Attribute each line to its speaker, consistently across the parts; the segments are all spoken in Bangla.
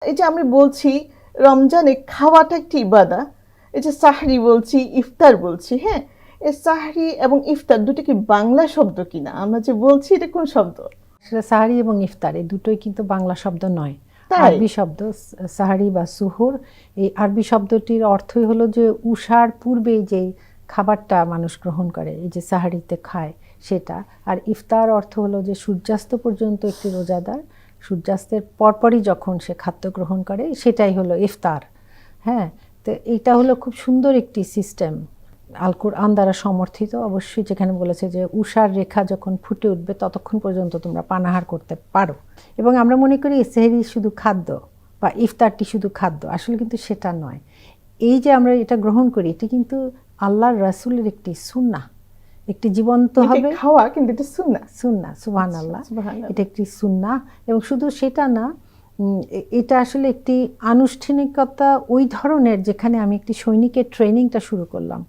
Speaker 1: এই যে আমি বলছি রমজানে খাওয়াটা একটি ইবাদা, এই যে সাহরি বলছি, ইফতার বলছি, হ্যাঁ? এই সাহরি এবং ইফতার দুটো কি বাংলা শব্দ কিনা? আমরা যে বলছি এটা কোন শব্দ?
Speaker 2: আসলে সাহারি এবং ইফতার এই দুটোই কিন্তু বাংলা শব্দ নয়,
Speaker 1: তাই?
Speaker 2: আরবি শব্দ। সাহারি বা সুহুর, এই আরবি শব্দটির অর্থই হলো যে উষার পূর্বেই যে খাবারটা মানুষ গ্রহণ করে, এই যে সাহারিতে খায় সেটা। আর ইফতার অর্থ হলো যে সূর্যাস্ত পর্যন্ত একটি রোজাদার সূর্যাস্তের পরপরই যখন সে খাদ্য গ্রহণ করে সেটাই হলো ইফতার। হ্যাঁ, তো এইটা হলো খুব সুন্দর একটি সিস্টেম, আল কোরআন দ্বারা সমর্থিত। অবশ্যই যেখানে বলেছে যে উষার রেখা যখন ফুটে উঠবে ততক্ষণ পর্যন্ত তোমরা পানাহার করতে পারো। এবং আমরা মনে করি সেহরি শুধু খাদ্য বা ইফতারটি শুধু খাদ্য, আসলে কিন্তু সেটা নয়। এই যে আমরা এটা গ্রহণ করি এটি কিন্তু আল্লাহর রাসূলের একটি সুন্নাহ, একটি জীবন্ত হবে
Speaker 1: খাওয়া, কিন্তু এটা সুন্নাহ।
Speaker 2: সুন্নাহ, সুবহানাল্লাহ।
Speaker 1: সুবহানাল্লাহ।
Speaker 2: এটা একটি সুন্নাহ এবং শুধু সেটা না, এটা আসলে একটি আনুষ্ঠানিকতা ওই ধরনের যেখানে আমি একটি সৈনিকের ট্রেনিংটা শুরু করলাম।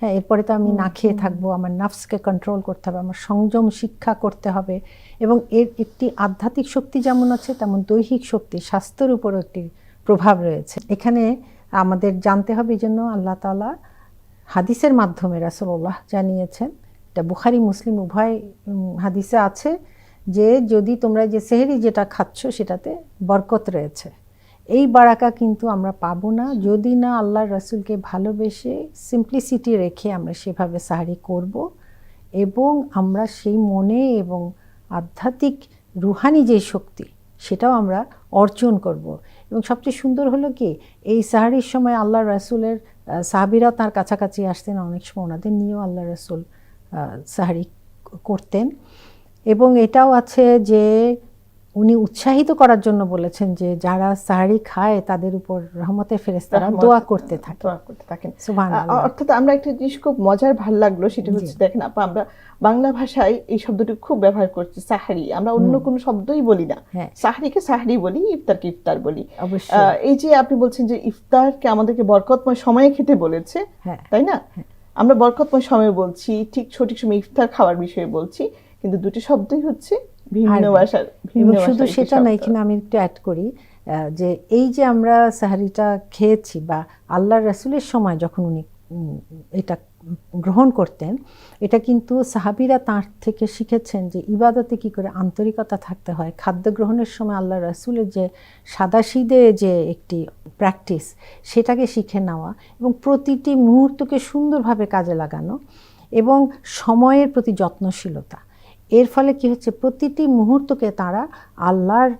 Speaker 2: হ্যাঁ, এরপরে তো আমি না খেয়ে থাকবো, আমার নাফসকে কন্ট্রোল করতে হবে, আমার সংযম শিক্ষা করতে হবে। এবং এর একটি আধ্যাত্মিক শক্তি যেমন আছে তেমন দৈহিক শক্তি, স্বাস্থ্যের উপরও একটি প্রভাব রয়েছে। এখানে আমাদের জানতে হবে এই জন্য আল্লাহ তাআলা হাদিসের মাধ্যমে রাসূলুল্লাহ জানিয়েছেন, এটা বুখারী মুসলিম উভয় হাদিসে আছে, যে যদি তোমরা যে সেহরি যেটা খাচ্ছ সেটাতে বরকত রয়েছে। এই বারাকা কিন্তু আমরা পাবো না যদি না আল্লাহর রাসূলকে ভালোবেসে সিম্পলিসিটি রেখে আমরা সেভাবে সাহারি করব এবং আমরা সেই মনে এবং আধ্যাত্মিক রুহানি যে শক্তি সেটাও আমরা অর্জন করব। এবং সবচেয়ে সুন্দর হলো কি, এই সাহারির সময় আল্লাহর রাসূলের সাহাবীরাও তার কাছাকাছি আসতেন, অনেক সময় ওনাদের নিয়েও আল্লাহর রাসূল সাহারি করতেন। এবং এটাও আছে যে উনি উৎসাহিত করার জন্য বলেছেন যে যারা সাহারি খায় তাদের উপর রহমতের ফেরেশতারা দোয়া করতে থাকেন। সুবহানাল্লাহ।
Speaker 1: অর্থাৎ আমরা একটা জিনিস খুব মজার ভাল লাগলো, সেটা হচ্ছে দেখেন আপা, আমরা বাংলা ভাষায় এই শব্দটি খুব ব্যবহার করছি, সাহরি। আমরা অন্য কোনো শব্দই বলি না, সাহরিকে সাহরি বলি, ইফতারকে ইফতার বলি। এই যে আপনি বলছেন যে ইফতারকে আমাদেরকে বরকতময় সময়ে খেতে বলেছে, তাই না? আমরা বরকতময় সময় বলছি, ঠিক সঠিক সময় ইফতার খাওয়ার বিষয়ে বলছি, কিন্তু দুটি শব্দই হচ্ছে ভিন্ন ভাষার।
Speaker 2: এবং শুধু সেটা না, এখানে আমি একটু অ্যাড করি যে এই যে আমরা সাহারিটা খেয়েছি বা আল্লাহর রাসূলের সময় যখন উনি এটা গ্রহণ করতেন, এটা কিন্তু সাহাবীরা তার থেকে শিখেছেন যে ইবাদতে কি করে আন্তরিকতা থাকতে হয়। খাদ্য গ্রহণের সময় আল্লাহর রাসূলের যে সাদাসিধে যে একটি প্র্যাকটিস সেটাকে শিখে নেওয়া এবং প্রতিটি মুহূর্তকে সুন্দরভাবে কাজে লাগানো এবং সময়ের প্রতি যত্নশীলতা। এর ফলে কি হচ্ছে, প্রতিটি মুহূর্তকে তারা আল্লাহর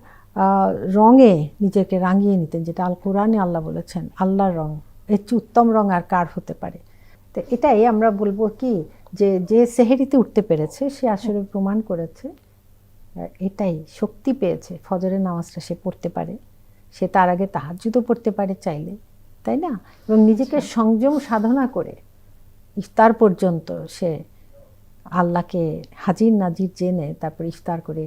Speaker 2: রঙে নিজেকে রাঙিয়ে নিতেন, যেটা আল কোরআনে আল্লাহ বলেছেন আল্লাহর রং এর চেয়ে উত্তম রং আর কার হতে পারে। তো এটাই আমরা বলবো কি, যে যে সেহরিতে উঠতে পেরেছে সে আসলে প্রমাণ করেছে, এটাই শক্তি পেয়েছে, ফজরের নামাজটা সে পড়তে পারে, সে তার আগে তাহাজ্জুদও পড়তে পারে চাইলে, তাই না? এবং নিজেকে সংযম সাধনা করে ইফতার পর্যন্ত সে আল্লাহকে হাজির নাজির জেনে তারপর ইফতার করে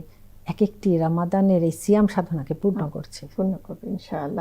Speaker 2: এক একটি রমাদানের এই সিয়াম সাধনাকে পূর্ণ করছে।
Speaker 1: পূর্ণ করবে ইনশাআল্লাহ।